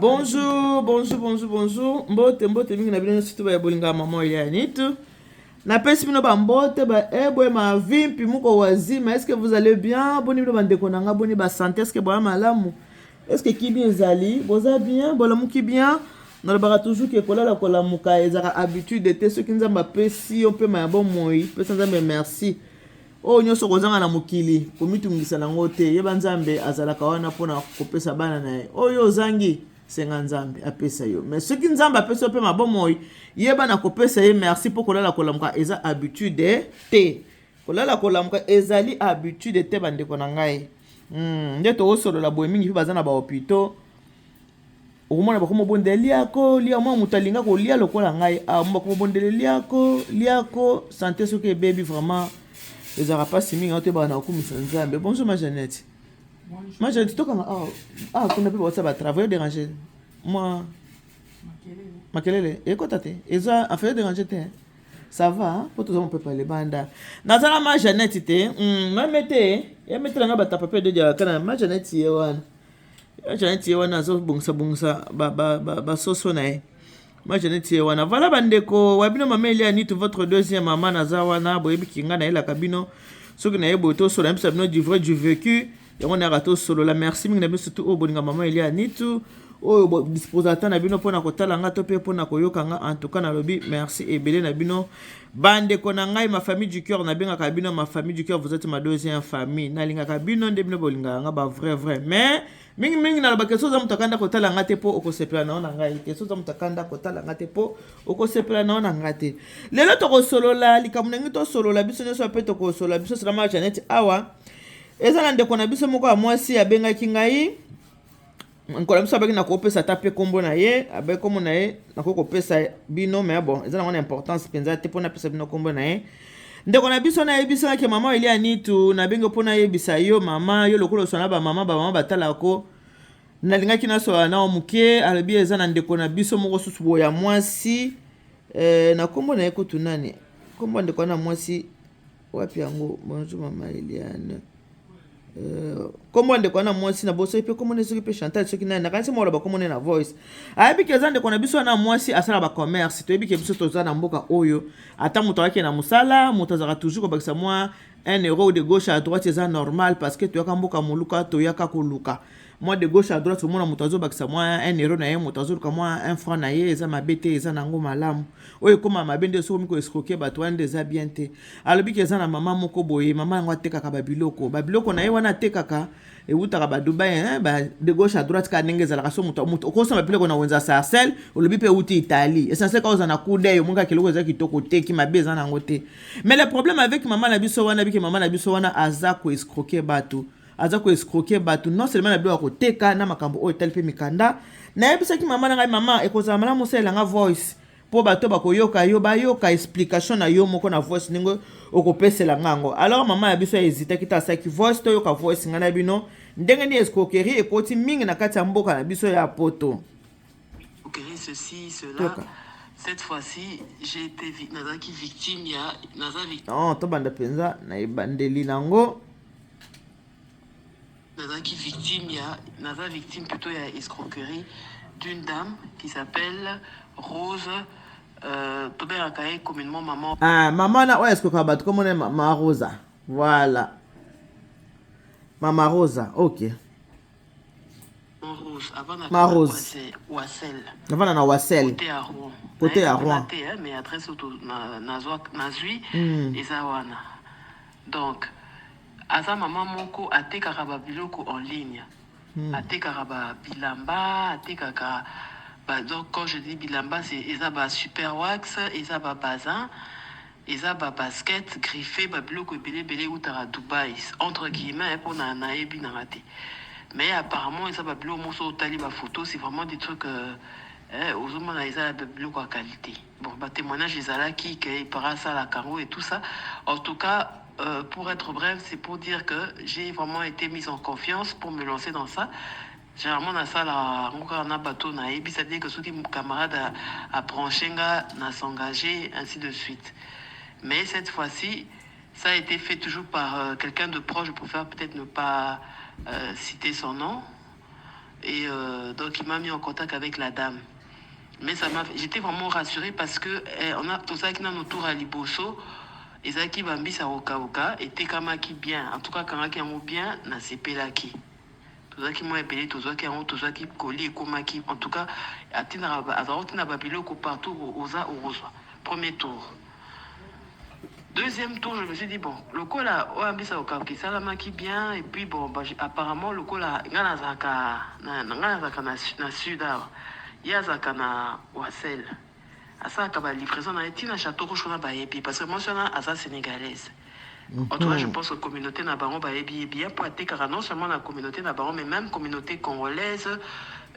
Bonjour, bonjour, bonjour, bonjour. Mbote mingi na bino situ ba bolinga mama ya nitu. Na pesi bino ba mbote ba eboye ma vimpi muko wazima. Est-ce que vous allez bien? Boni bino ba ndeko nanga boni ba santé est-ce que boya malamu? Est-ce que ki bien ezali? Boza bien? Bola muki bien? Na ba toujours ke kolala kola muka ezaka habitude te ceux qui nzamba pesi on peut ma bon moi. Pesa nzambe merci. Oh nyonso kozanga na mokili komitungisa nango te yeba nzambe azalaka wana mpona kopesa bana na ye oyo ozangi senga nzambe apesa yo mais soki nzambe apesa yo mpe mabomoi yeba na kopesa ye merci mpo kolala kolamuka eza habitude te kolala kolamuka ezali habitude te bandeko na ngai nde tokosolola boye mingi mpe baza na bahopito okomona bakomobondeli yako lia mwa moto alinga kolia lokola ngai bakomobondeli liako sante soki ebebi vraiment ezaka pasi mingi te bana okumisa nzambe. Bonjour ma Jeannette. Bonjour. Ma Jeannette tokanga kuna pe botsa ba travailler déranger. Moi makelele ekota te. Eza affaire déranger te. Ça va hein? Pour tout ça on peut parler banda. Nazala ma Jeannette te. Mamete, ya metela nga bata papier de dia kana ma Jeannette yewana. Ya Jeannette yewana zo bungsa ba soso na ye. Moi je n'étais wana voilà bandeko wabino mameli ani tout votre deuxième maman nazawana boyebi kinga na ela kabino soki na yebo to solo mpsa bino du vrai du vécu yango na rato solo la merci mingi na biso surtout o bolinga maman eli ani tout o disposateur na bino pona kotala nga to pe pona koyoka nga en tout cas na lobi merci ebele na bino bandeko na ngai ma famille du cœur na benga kabino ma famille du cœur vous êtes ma deuxième famille na linga kabino nde bino bolinga nga ba vrai mais mingi na ba keso za mutakanda kotala ngate po okosepela na ona ngai keso za mutakanda kotala ngate po okosepela na ona ngate lelo to kosolola likamu ngi to solola biso nyoso pe to kosolola biso sala ma Jeannette awa eza na ndeko na biso moko ya mwasi abengaki ngai nkola biso abaki na kopesa ta pe kombo na ye abe kombo na ye na kopesa bino mais bon eza na ngona importance penza te pona pesa bino kombo na ye ndeko na biso na yebisa ke mama eli anitu na bengo pona yebisa yo mama yo lokolo sona ba mama batalako nalingaki na so na omuke alobi eza na ndeko na biso moko susu boya mwasi na kombo na ye kutu nani kombo ndeko na mwasi wapi yango bonjour mama Eliane kombo ndeko na mwasi na boso pe kombo ne soki pe Chantal soki nani nakanisi mola ba kombo na voice ayebi ke eza ndeko na biso na mwasi asala ba commerce to yebi ke biso toza na mboka oyo ata moto akeke na musala moto azaka toujours kobakisa mwa 1 euro de gauche à droite eza normal parce que toyaka mboka moluka toyaka koluka moi de gauche à droite mona moto azobakisa mwa 1 euro na ye moto azoluka mwa 1 franc na ye eza mabe te eza nango malamu oyo ekoma mabe nde soki miko escroquer bato wana nde eza bien te alobi ke eza na mama moko boye mama yango atekaka babiloko na ye wana atekaka ewutaka ba Dubai ba de gauche à droite ka ndenge ezalaka so moto okosoma biloko na wenza sarcelle olobi pe euti Italie essentiel ka oza na kude yo monga keloko eza kitoko te ki mabe eza nango te mais le problème avec maman na biso wana biki maman na biso wana aza ko escroquer bato non seulement na bilo koteka na makambo oyo tali pe mikanda na yebisaki mama na ngai mama ekozala malamu osalelanga voice po bato bakoyoka yo bayoka explication na yo moko na voice ndenge okopesela ngango alors mama ya biso hésitaki ta asaki voice toyoka voice nga na bino ndenge ni escroquerie ekoti mingi na kati ya mboka na biso ya poto ceci cela cette fois-ci j'ai été victime ya non to banda penza na ebandeli nango naza victime plutôt ya escroquerie d'une dame qui s'appelle Rose tobengaka ye communément maman maman na oyo escroquera bato komone mama Rosa voilà mama Rosa ok Ma Rose avant na Wasel côté à Rouen mais adresse auto nazwi eza wana donc aza mama moko atekaka babiloko en ligne atekaka babilamba atekaka donc quand je dis bilamba c'est eza ba super wax eza ba bazin eza ba basket griffé babiloko ebele utaka Dubai entre guillemets pour nayebi na raté mais apparemment eza babiloko moso otali ba photo c'est vraiment des trucs ozomona eza babiloko ya qualité bon ba témoignage ezalaki ke para ça la caro et tout ça en tout cas pour être bref, c'est pour dire que j'ai vraiment été mise en confiance pour me lancer dans ça. Généralement, dans ça, on a bateau, c'est-à-dire que ceux qui mon camarade a branché, n'a s'engagé, ainsi de suite. Mais cette fois-ci, ça a été fait toujours par quelqu'un de proche. Je préfère peut-être ne pas citer son nom. Et donc, il m'a mis en contact avec la dame. Mais j'étais vraiment rassurée parce que on a tout ça qui n'a autour à Liboso. Ezaki Bambisa Oka était kamaki bien. En tout cas, kamaki amo bien, na sepelaki. Tout ça qui m'a appelé, tout ça qui colis et komaki. En tout cas, atina babilo ko partout oza orozwa. Premier tour. Deuxième tour, je me suis dit, bon, le coup là, Oambisa Okaki, salamaki bien, et puis bon, bah, apparemment, le coup là, Ganazaka na sud, Yazaka na Wassel. Asa kaba livraison na etina château rouge na baebi parce que moi je suis asa sénégalaise. En tout cas, je pense que la communauté na baron baebi bien pour car non seulement la communauté na baron mais même communauté congolaise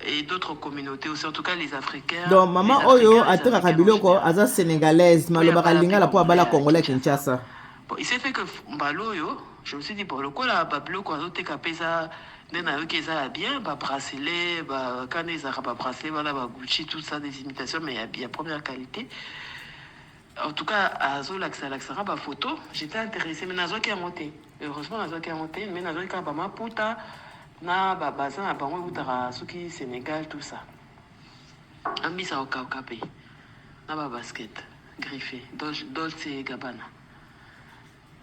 et d'autres communautés aussi, en tout cas les Africains. Donc maman Oyo ateka kabiloko asa sénégalaise maloba kalinga la po abala congolais Kinshasa. Bon, il s'est fait que Mbaloyo, je me suis dit bon le quoi là babiloko azoteka pesa nena yo keza bien ba bracelet ba kaneza ba bracelet voilà ba Gucci tout ça des imitations mais il y a première qualité. En tout cas azo l'axara ba photo, j'étais intéressée mais nazo qui a monté. Heureusement nazo qui a monté mais nazo ka ba maputa na ba bazin ba ngo utara soki Sénégal tout ça. Ambisa okape. Na ba basket griffé Dolce & Gabbana.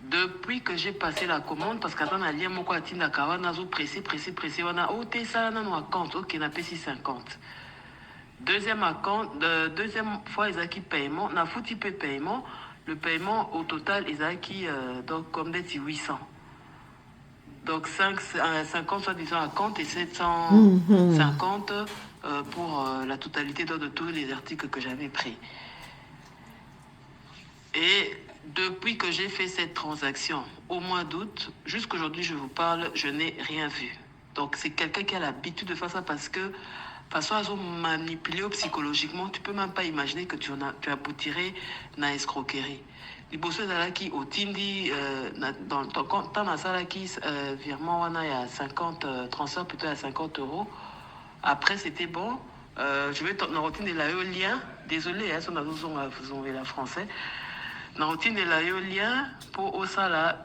Depuis que j'ai passé la commande, parce qu'attends, on a lié mon quartier d'Akawa, on a pressé, on a ôté ça, on a un compte, ok, on a payé 50. Deuxième fois, ils ont qui paiement, on a foutu peu de paiement, le paiement au total, ils ont qui, donc, comme des 800. Donc, 50 soit disant à compte et 750 pour la totalité de tous les articles que j'avais pris. Et depuis que j'ai fait cette transaction au mois d'août, jusqu'aujourd'hui je vous parle, je n'ai rien vu. Donc c'est quelqu'un qui a l'habitude de faire ça parce que façon à manipuler psychologiquement, tu peux même pas imaginer que tu aboutirais à une escroquerie. Les bosses qui au tindi dans ton compte, dans la salle qui virement on a à 50 transfert plutôt à 50 €. Après c'était bon. Je vais dans la routine de la lien. Désolé, hein, si on a la français. La routine de la lien pour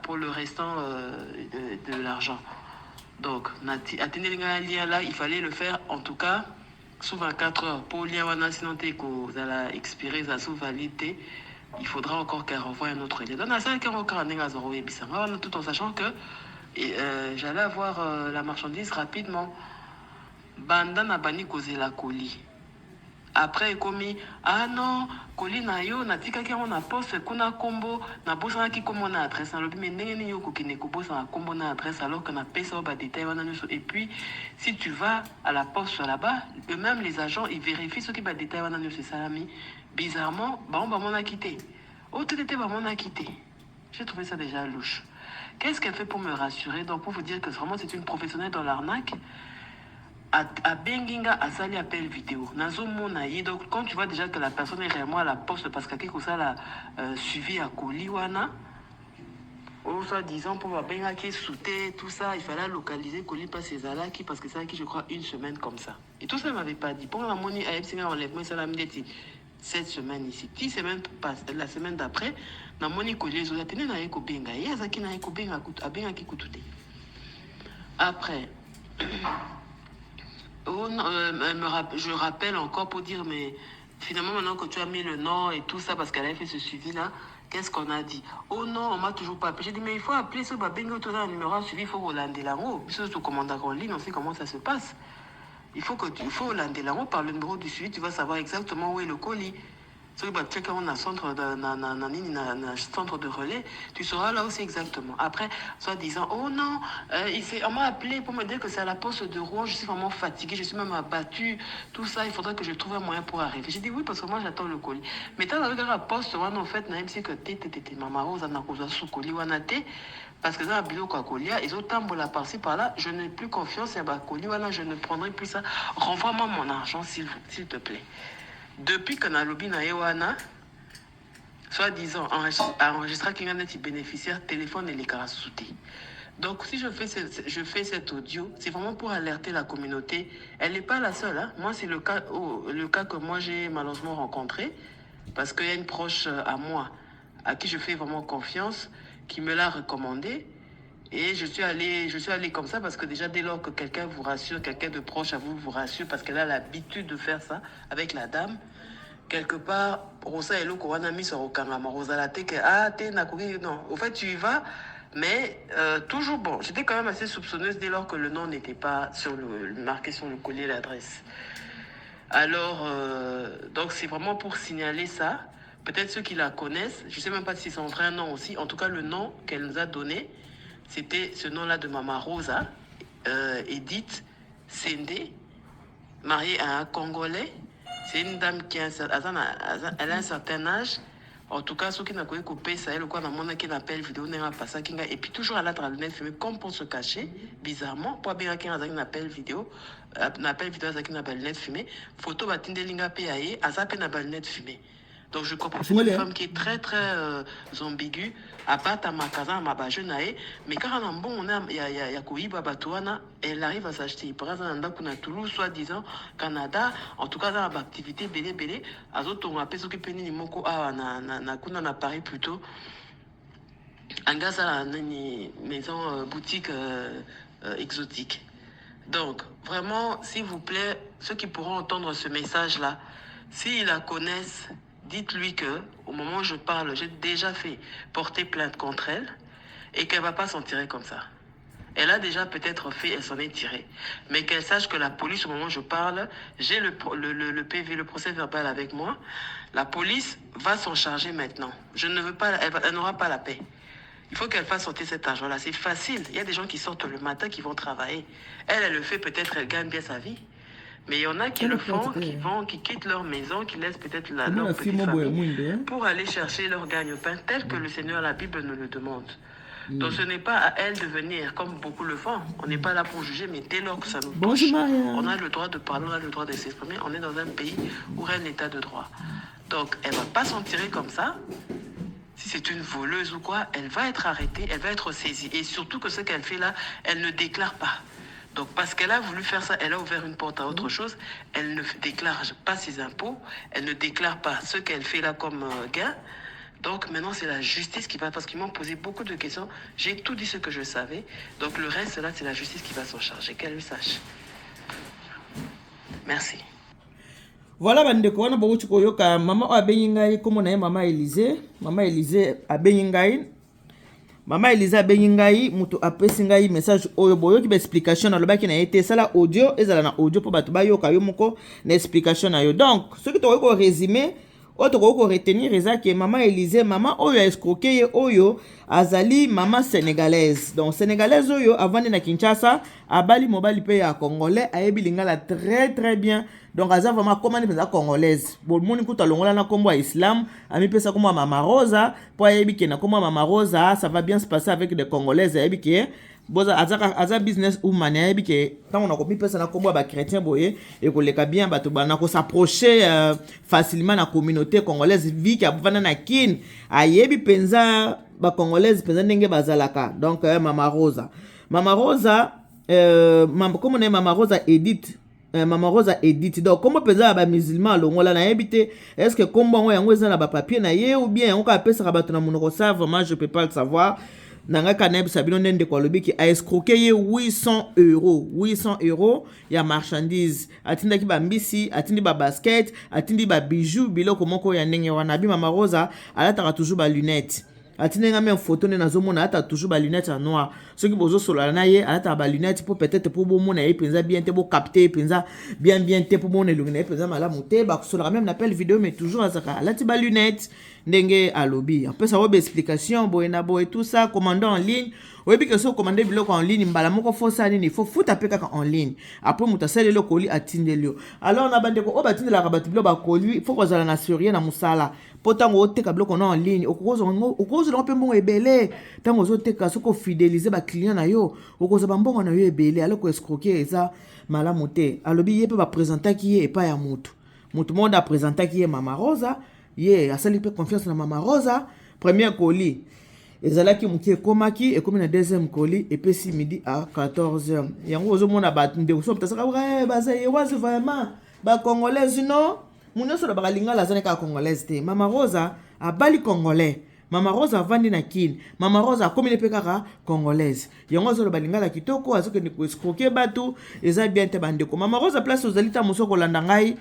pour le restant de l'argent. Donc, atteindre le lien là, il fallait le faire en tout cas sous 24 heures. Pour le lien, sinon vous allez expirer, ça sous validité, il faudra encore qu'elle renvoie un autre lien. Donc, tout en sachant que j'allais avoir la marchandise rapidement. Banda na bani causer la colis. Après commis non colis na yo na tika ki on a poste kuna combo na bosa ki comme on a adresse na lobi mais ndenge ni yo ko kine ko bosa na combo na adresse alors que na pesa ba détail wana nyonso. Et puis si tu vas à la poste là-bas, eux-mêmes les agents ils vérifient ce qui ba détail wana nyonso salami. Bizarrement on a quitté. Tout était on a quitté. J'ai trouvé ça déjà louche. Qu'est-ce qu'elle fait pour me rassurer? Donc pour vous dire que vraiment c'est une professionnelle dans l'arnaque. À Benginga, à Sali appel vidéo. Donc, quand tu vois déjà que la personne est réellement à la poste parce qu'il y a ça suivi à Koliwana, ou soit disant pour Benga qui est souté, tout ça, il fallait localiser Koli par ses alaki parce que ça qui je crois une semaine comme ça. Et tout ça ne m'avait pas dit. Pour la monnaie à Epsinga enlèvement, ça l'a dit cette semaine ici. 10 semaines passent, la semaine d'après, na monnaie Koli, ils ont tenu na Eko Benga. Il y a ça qui na Eko Benga, à Benga qui coûte. Après. Je rappelle encore pour dire, mais finalement, maintenant que tu as mis le nom et tout ça, parce qu'elle a fait ce suivi-là, qu'est-ce qu'on a dit? Oh non, on m'a toujours pas appelé. J'ai dit, mais il faut appeler ce Babengo, tout ça, un numéro suivi, il faut Hollander Lango. Puisque tu commandes en ligne, on sait comment ça se passe. Il faut Hollander Lango par le numéro du suivi, tu vas savoir exactement où est le colis. Si tu as un centre de relais, tu sauras là aussi exactement. Après, soit disant, oh non, on m'a appelé pour me dire que c'est à la poste de Rouen, je suis vraiment fatiguée, je suis même abattue, tout ça, il faudrait que je trouve un moyen pour arriver. J'ai dit oui, parce que moi j'attends le colis. Mais tu as la poste, en fait, même si que maman Rose, on a sous colis, on a parce que dans la bio ils ont tambola par-ci par-là, je n'ai plus confiance, et colis, je ne prendrai plus ça. Renvoie-moi mon argent, s'il te plaît. Depuis que na lobby na Ewana, soit-disant, enregistrer qu'il y a des bénéficiaires, téléphone et les carats soutés. Donc, si je fais cet audio, c'est vraiment pour alerter la communauté. Elle n'est pas la seule. Hein. Moi, c'est le cas que moi, j'ai malheureusement rencontré, parce qu'il y a une proche à moi, à qui je fais vraiment confiance, qui me l'a recommandé. Et je suis allée comme ça parce que déjà, dès lors que quelqu'un vous rassure, quelqu'un de proche à vous rassure, parce qu'elle a l'habitude de faire ça avec la dame, quelque part, Rosa et Loko, on a mis sur Okangama, Rosa la teke, non. Au fait, tu y vas, mais toujours bon. J'étais quand même assez soupçonneuse dès lors que le nom n'était pas marqué sur le collier, l'adresse. Alors, donc c'est vraiment pour signaler ça. Peut-être ceux qui la connaissent, je ne sais même pas si c'est son vrai nom aussi. En tout cas, le nom qu'elle nous a donné, c'était ce nom-là de Mama Rosa, Edith Sende, mariée à un Congolais. C'est une dame qui a elle a un certain âge. En tout cas, ceux qui n'ont pas coupé ça, elle quoi, dans qui appelle vidéo n'a pas ça, et puis toujours à la lunette filmée, comme pour se cacher, bizarrement, pour bien qu'il y ait un appel vidéo, ça qui n'a pas lunette filmée, photo batinde linga paye, à ça peine n'a pas lunette filmée. Donc je comprends que c'est une femme qui est très très ambiguë, à part à ma casa, à ma bajeune, mais quand on a bon, on a, il y a Kouiba Batouana, elle arrive à s'acheter. Par exemple, on a Toulouse, soi-disant, Canada, en tout cas dans l'activité belé, à d'autres on appelle ce qui pénit moko na Paris plutôt. En gaz à une maison boutique exotique. Donc vraiment, s'il vous plaît, ceux qui pourront entendre ce message-là, s'ils la connaissent, dites-lui que au moment où je parle, j'ai déjà fait porter plainte contre elle et qu'elle ne va pas s'en tirer comme ça. Elle a déjà peut-être fait, elle s'en est tirée. Mais qu'elle sache que la police, au moment où je parle, j'ai le PV, le procès verbal avec moi. La police va s'en charger maintenant. Je ne veux pas, elle n'aura pas la paix. Il faut qu'elle fasse sortir cet argent-là. C'est facile. Il y a des gens qui sortent le matin, qui vont travailler. Elle le fait, peut-être, elle gagne bien sa vie. Mais il y en a qui le font, qui quittent leur maison, qui laissent peut-être leur petite famille pour aller chercher leur gagne-pain tel que le Seigneur, la Bible nous le demande. Donc ce n'est pas à elle de venir, comme beaucoup le font. On n'est pas là pour juger, mais dès lors que ça nous touche, on a le droit de parler, on a le droit de s'exprimer. On est dans un pays où il y a un état de droit. Donc elle ne va pas s'en tirer comme ça. Si c'est une voleuse ou quoi, elle va être arrêtée, elle va être saisie. Et surtout que ce qu'elle fait là, elle ne déclare pas. Donc, parce qu'elle a voulu faire ça, elle a ouvert une porte à autre chose. Elle ne déclare pas ses impôts. Elle ne déclare pas ce qu'elle fait là comme gain. Donc, maintenant, c'est la justice qui va... Parce qu'ils m'ont posé beaucoup de questions. J'ai tout dit ce que je savais. Donc, le reste, là, c'est la justice qui va s'en charger. Qu'elle le sache. Merci. Voilà, bandeko wana bokuti koyoka mama abenyi ngai komo na ye mama Elise. Mama Elise abenyi ngai. Mama Elisa Beningai, mutu apesi ngai message oyo boyoki ba explication na lobaki na yete sala audio ezala na audio po batu bayoka yo moko na explication na yo. Donc, ce qui to ko résumer, autre ko retenir eza que mama Elise, mama oyo a escroqué ye oyo azali mama sénégalaise. Donc sénégalaise oyo avant na Kinshasa, abali mobali pe ya congolais, ayebi lingala très très bien. Donc aza vraiment comment ni pesa congolaise. Bon moni kuta longola na kombo islam, ami pesa kombo mama Rosa, po ayebi ke na kombo mama Rosa, ça va bien se passer avec des congolaises, ayebi ke boza aza business woman, ayebi ke tant on a komi pesa na kombo ba chrétien boye et ko leka bien bato bana ko s'approcher facilement na communauté congolaise vi ki abana na kin, ayebi penza ba congolaise penza ndenge bazalaka. Donc mama Rosa. Mama Rosa comme on est mama Rosa Edith. Mama Rosa Edith. Donc comment pesa ba musulman longola na yebite, est-ce que kombo ngo yango eza na ba papier na ye ou bien yango ka pesa ka bato na monoko ça, vraiment je peux pas le savoir. Nanga kaneb sabino ndende ko lobi ki a escroqué ye 800 euros ya marchandise. Atinda ki ba mbisi, atindi ba basket, atindi ba bijoux, biloko moko ya ndenge wana. Bi Mama Rosa alata toujours ba lunettes. Atinenga même photo ne nazomona ata toujours ba lunettes en noir. Ce qui bozo solo na ye ata ba lunettes pour peut-être pour bo mona ye penza bien te bo capter penza bien te pour mona lungene penza mala muté ba solo même appel vidéo mais toujours azaka alati ba lunettes ndenge alobi. Après ça ba explication boena bo et tout ça commandant en ligne. Oui, parce que commander biloko en ligne mbala moko fo ça nini faut futa pe kaka en ligne. Après mutasele lo koli atindelio. Alors na bande ko o batindela ka batibilo ba koli faut kozala na surien na musala. Potango oteka biloko na en ligne okozo lo pe mbongo ebele tango ozoteka soko fidéliser ba client na yo okozo ba mbongo na yo ebele alors ko escroquer eza malamu te. Alobi ye pe ba présenter ki ye pa ya mutu monde a présenter ki ye Mama Rosa ye asali pe confiance na Mama Rosa. Premier colis ezalaki muki ekomaki ekomi na deuxième colis epesi midi à 14h. Yango ozomona bato nde so mtasaka baza ye wazi vraiment ba congolaise non munyo so ba lingala zane ka congolaise te. Mama Rosa abali congolais Mama Rose avandi na kini. Mama Rose akomi ne pe kaka congolaise. Yango zo balingala kitoko azoke ni ko escroquer batu eza bien te bandeko. Mama Rose place ozalita musoko landa ngai.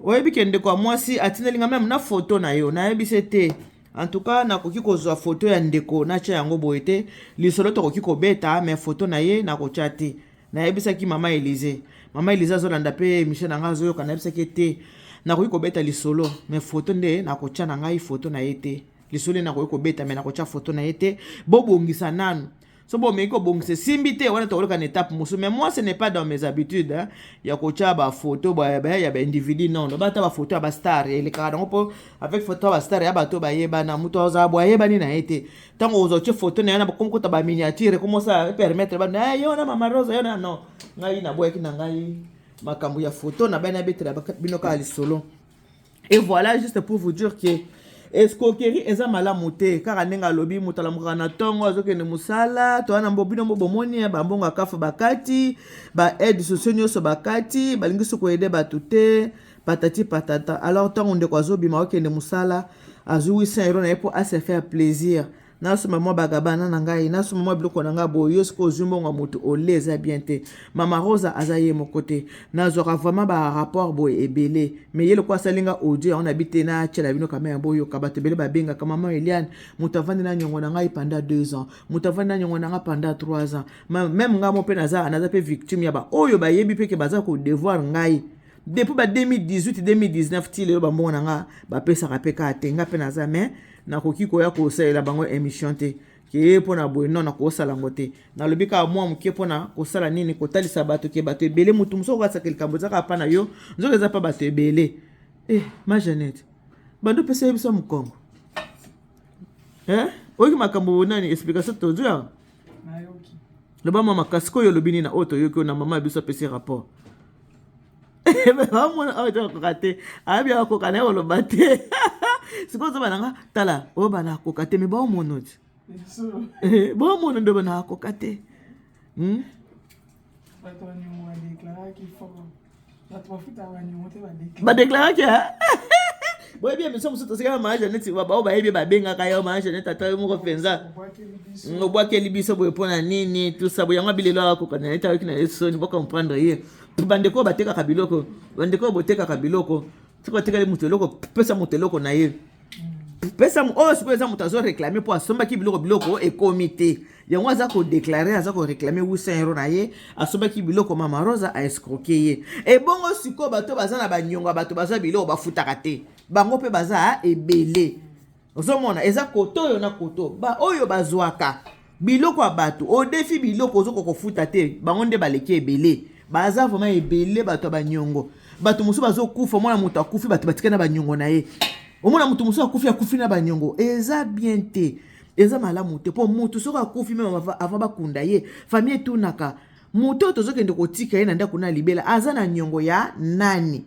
Oyebi kende kwa mwasi atinelinga même na photo na yo. Na yebi c'était en tout cas nakoki kozwa photo ya ndeko na cha yango boyete. Lisolo to koki ko beta mais photo na ye na ko chati. Na yebisaki mama Elise. Mama Elise zo landa pe Michel nanga zo yo kana yebisaki te. Nakoki ko beta lisolo mais photo nde na ko cha na ngai photo na yete. Lisolo na ko beta mais na ko cha photo na yete. Bobongisa nanu. So bon mais ko bongise simbite wana to ka étape musu mais moi ce n'est pas dans mes habitudes hein. Ya ko cha ba photo ba ya ba individu non ba ta ba photo ya ba star et le cadre po avec photo ba star ya ba to ba yeba na muto za bo yeba ni na yete tango ozo che photo na yana ba comme ko ta ba miniature comment ça permettre ba na yo na Mama Rose yo na non ngai na boya ki na ngai makambo ya photo na bana betre ba binoka ali solo. Et voilà juste pour vous dire que escroquerie eza malamu te kaka ndenge alobi moto alamuka na ntongo azokende mosala towana mbobino mbo bomoni ya bambongo akafa bakati ba aide sociaux nyonso bakati balingi so koyede bato te patati patata. Alors ntango ndeko azobima okende mosala azwi 800 € na ye po ase faire plaisir nasoma mwa bagabana na ngai nasoma mwa biloko na ngai boyo siko ozwi mbongo moto ole eza bien te. Mama Rose aza ye moko te nazwaka vraiment ba rapport boye ebele mais ye lokwa asalinga audio on habite na tshela bino kama ya boyo kabato ebele babengaka mama Eliane moto avandi na nyongo na ngai pendant 2 ans moto avandi na nyongo na ngai pendant 3 ans même nga mo pe naza pe victime ya ba oyo bayebi pe ke baza ko devoir ngai depuis ba 2018 2019 ti lelo bambongo na nga bapesaka pe ka atenga pe naza mais nakoki koya kosalela bango émission te ke pona boye non nakosala ngo te nalobi ka mwa muke pona kosala nini kotalisa bato ke bato ebele mutu musoko kasaka likambo zaka pa na yo nzoka eza pa bato ebele ma Jeannette bando pesa yebiso mukongo oki makambo nani explication tozwa nayoki loba mama kasiko yo lobini na oto yoki na mama biso pesa rapport bamona oto kokate abia kokana yo lobate siko zo bananga tala o bana kokate me ba omono ti ba omono ndo bana kokate bato ni mo déclarer qu'il faut bato bafuta bani mo te ba déclarer que boy bien mission musu to sika ma Jeannette ba ba yebi ba benga ka yo ma Jeannette tata mo ko penza ngobwa ke libiso boy pona nini tout ça boy ngwa bilelo akokana eta yo kina eso ni boka comprendre ye bandeko bateka kabiloko bandeko boteka kabiloko siko teka le muteloko pesa muteloko na ye pesa siko eza mutazo réclamer pour asomba ki biloko e comité yango aza ko déclarer aza ko réclamer 800 € na ye asomba ki biloko Mama Rose a escroquer ye e bongo siko bato baza na banyonga bato baza biloko bafutaka te bango pe baza ebele ozomona eza koto yo na koto ba oyo bazwaka biloko ya bato o défi biloko ozoko kofuta te bango nde baleki ebele baza vraiment ebele bato banyongo bato musu bazo kufa mwana mutu akufi bato batikana banyongo na ye omona mutu musu akufi na banyongo eza bien te eza malamu te po mutu soko akufi meme avant bakunda ye famille tunaka mutu tozokende kotika ye na ndako na libela aza na nyongo ya nani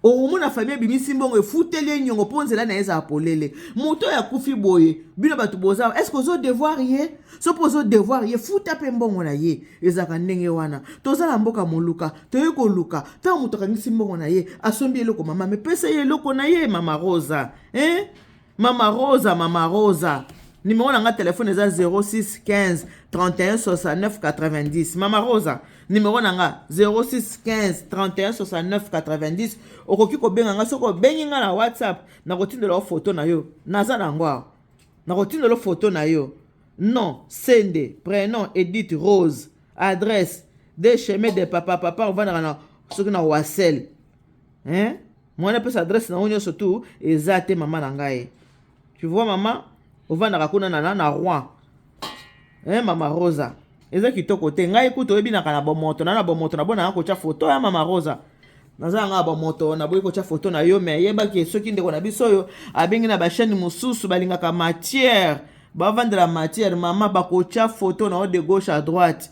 omona famille bimisi mbongo efuteli nyongo ponzela na eza apolele mutu ya kufi boye bino bato boza est-ce que ozo devoir ye so pozo devoir ye futa pe mbongo na ye ezaka ndenge wana tozala mboka moluka toye koluka ta mutu kangisi mbongo na ye asombi eloko mama me pesa ye eloko na ye Mama Rosa Mama Rosa numéro na nga téléphone eza 06 15 31 69 90 Mama Rosa numéro na nga 06 15 31 69 90 okoki kobenga nga soko bengi nga na WhatsApp na kotindela photo na yo naza na ngwa na kotindela photo na yo nom sende prénom Edith Rose adresse des chemins de papa on va na soki na Wasel mwana pesa adresse na onyo surtout ezate mama na ngai tu vois maman ovandaka kuna na Rouen Mama Rosa eza kitoko te ngai kuto oyebinaka na bomoto na bomoto na bona kocha photo ya Mama Rosa naza nga bomoto na boyi kocha photo na yo me yebaki soki ndeko na biso yo abengi na ba chaîne mususu balingaka matière bavandela matière mama bakocha photo na de gauche à droite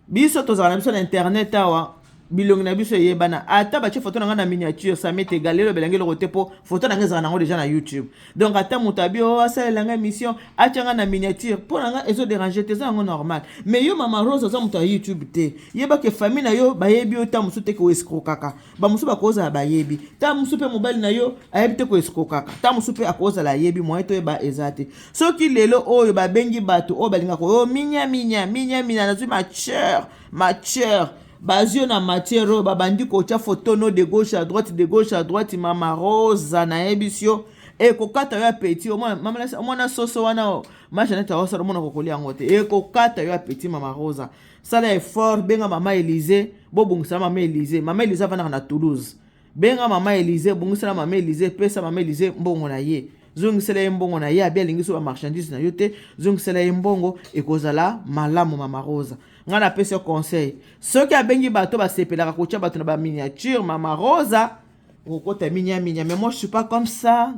biso tozala na biso na internet awa bilongi na biso yebana ata ba photo na miniature ça m'est égalé le belenge le côté po photo na ngeza na déjà na YouTube donc ata mutabi o asala nga mission atianga na miniature pour nga ezo déranger te ça normal mais yo mama Rose za muta YouTube te yeba ke famille na yo bayebi o ta musu te ko escroc kaka ba musu ba koza bayebi ta musu pe mobile na yo ayebi te ko escroc kaka ta musu pe akoza la yebi mo to ba ezate soki lelo oyo ba bengi bato o balinga ko minya na tu ma chère Bazio na matière babandi kocha photo no de gauche à droite mama Rose na ebisio e kokata yo petit mama soso wana ma Jeannette awasala mona kokolia ngote e kokata yo petit mama Rose sala effort benga mama Élysée bobungisa mama Élysée vana na Toulouse benga mama Élysée bungisa mama Élysée pesa mama Élysée mbongo na ye zongisela mbongo na ye abia lingiso ba marchandise na yote zongisela mbongo ekozala malamu mama Rose ngana pese conseil soki abengi bato ba sepelaka kocha bato na ba miniature mama Rosa okota minya mais moi je suis pas comme ça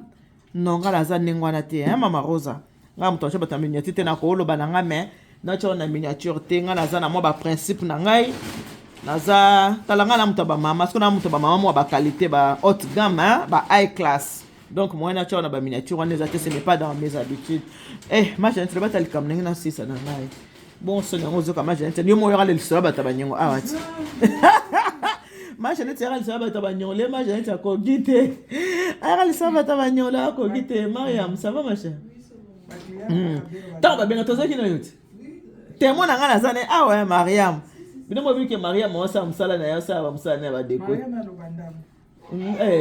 non ngala za nengwana te hein mama Rosa ngam to chaba ta miniature te na ko lo bananga mais na cho na miniature te ngala za na mo ba principe na ngai naza talanga na mutaba mama parce que na mutaba mama mo ba qualité ba haute gamme hein ba high class donc moi na cho na ba miniature on les a ce n'est pas dans mes habitudes ma je ne sais pas tel comme na si ça na ngai bon sonia ngozo kama Jeannette yo moyo le lisaba batabanyengo awati ma Jeannette era lisaba batabanyengo le ma Jeannette ko gite era lisaba batabanyengo ko gite Mariam ça va ma chère ba benga tozaki na yote temo na ngana zane ouais Mariam bino mo biki Mariam mo sa msala na yo sa ba msala na ba deko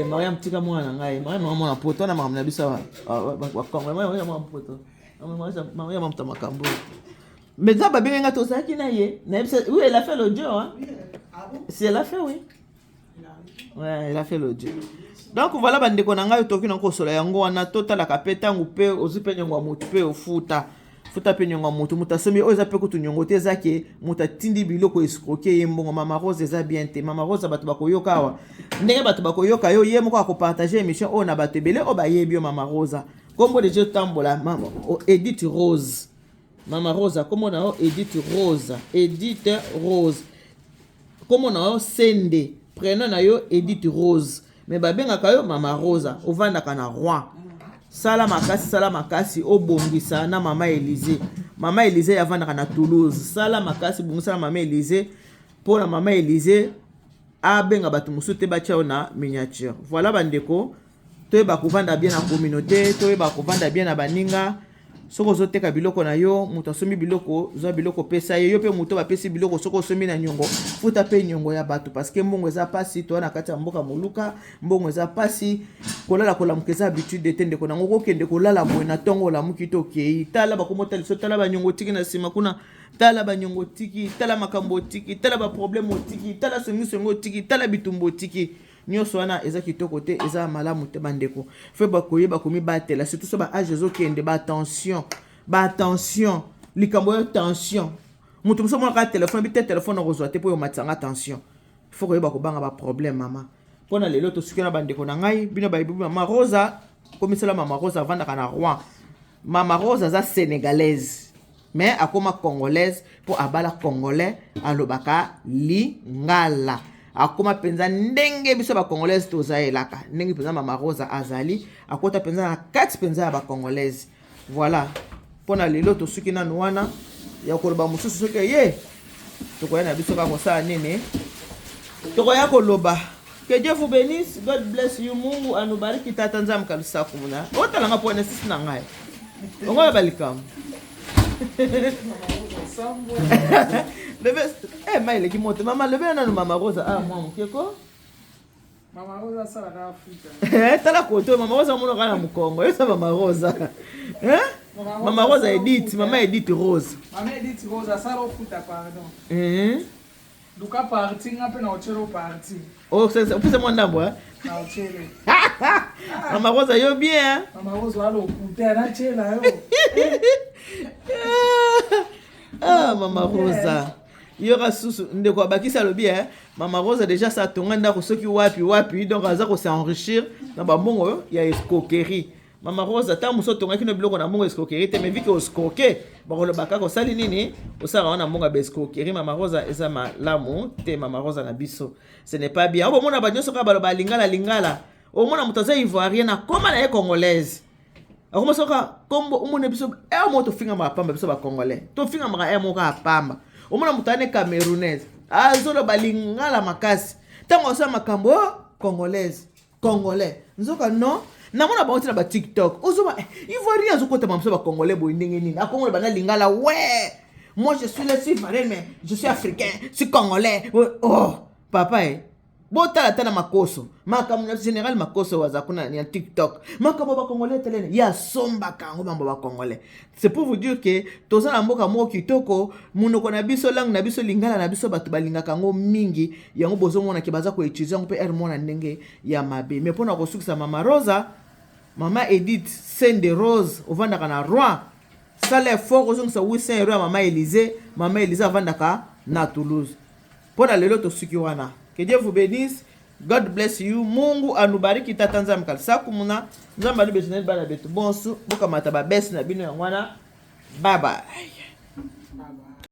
Mariam tika mwana ngai Mariam mwana poto na mama na bisa wa kongo Mariam mwana poto Mariam mta makambo. Mais ça, bah, bien, tout ça qui n'a yé. Oui, elle a fait l'audio, hein. Si elle a fait, oui. Ouais, elle a fait l'audio. Donc voilà, bande konanga toki na kosola yango wana tota la kapeta ngupe ozupe nyongo mutu pe ofuta. Futa pe nyongo mutu mutasemi oza pe kutu nyongo te zake mutatindi biloko escroquer yembongo mama Rose eza bien te. Mama Rose bato bakoyoka wa. Ndenge bato bakoyoka yo yemo ko partager émission o na bato belé o bayebi yo mama Rose. Kombo de je tambola mama Edith Rose. Mama Rosa, comment on a Edith Rose? Edith Rose. Comment on a Sende? Prénom na yo Edith Rose. Mais babenga kayo Mama Rosa. Ovanda kana roi. Sala makasi o bongisa na Mama Élysée. Mama Élysée yavanda kana Toulouse. Sala makasi bongisa na Mama Élysée. Pour la Mama Élysée, abenga batu musute bacha na miniature. Voilà bandeko. Toi ba kovanda bien na communauté, toi ba kovanda bien na baninga. Soko zoteka biloko na yo muto somi biloko zo biloko pesa yo pe muto ba pesi biloko soko somi na nyongo futa pe nyongo ya bato parce que mbongo eza pasi to na kati ya mboka moluka mbongo eza pasi kolala kolamukeza habitude de tende kona ngoko kende kolala boy na tongo la mukito kei tala ba komota liso tala ba nyongo tiki na sima kuna tala ba nyongo tiki tala makambo tiki tala ba problème tiki tala songo tiki tala bitumbo tiki nyonso wana eza kitoko te eza malamu te bandeko fe bakoyeba komi batela surtout so ba age ezokende ba attention likambo ya tension mutu muso mona ka téléphone bi te téléphone ozwa te po yo matsanga attention faut koyeba ko banga ba problème mama pona lelo to sukena bandeko na ngai bino ba mama Rosa komisela mama Rosa vanda kana roi mama Rosa za sénégalaise mais akoma congolaise pour abala congolais alobaka lingala akoma penza ndenge biso ba congolaise toza elaka ndenge penza mama Rosa azali akota penza na 4 penza ya ba congolaise voilà pona lelo to suki na nwana ya koloba mususu soki ye tokoya na biso ka kosa nene tokoya koloba que Dieu vous bénisse, God bless you, Mungu anubariki tata nzambe kabisa kumuna otalanga pona sisi na ngai ongoya balikam Leve, maile kimote mama leve na mama Rosa moi mukeko Mama Rosa sala ka Afrika tala koto mama Rosa muno kana mukongo yesa mama Rosa mama Rosa Edith mama Edith Rose mama Edith Rose sala ofuta pardon duka parti ngape na ochero parti c'est plus mon ndambo na ochero mama Rosa yo bien mama Rosa alo okuta na chela yo mama Rosa yora susu ndeko bakisa lobi mama Rosa déjà ça tonga ndako soki wapi donc aza ko s'enrichir na ba mbongo ya escroquerie Mama Rose ata muso tonga kino biloko na mbongo escroquerie te mais vu que oscroquer bakolo bakako sali nini osala wana mbongo ba escroquerie. Mama Rose eza malamu te. Mama Rose na biso ce n'est pas bien. Obo mona ba nyoso ka balo ba lingala o mona mutaza ivoirien na koma na ye congolaise akoma soka kombo umone biso moto finga mapamba biso ba congolais to finga maka moka apamba o mona mutane camerounaise azolo ba lingala makasi tango sa makambo congolaise congolais nzoka non na mona ba otina ba TikTok ozoba ivoirien azokota mamso ba congolais bo ndenge nini akongola bana lingala ouais moi je suis le ivoirien mais je suis africain je suis congolais oh papa botala tana makoso makambo général makoso wazakuna ni TikTok makambo ba congolais telene ya somba kango mambo ba congolais. C'est pour vous dire que toza na mboka moko kitoko munoko na biso langue na biso lingala na biso batu balinga kango mingi yango bozomona ke baza ko utiliser ngo pe mona ndenge ya mabe. Mais pona ko sukisa mama Rosa mama Edith Sende Rose ovandaka na Roi sale fort ozongisa 800 € mama Elise avandaka na Toulouse. Pona lelo to suki wana. Que Dieu vous bénisse. God bless you. Mungu anubariki tata nzambe kalisaku muna. Nzambe alu besenel bana betu bonsu. Buka mataba besi na bino ya mwana. Bye bye.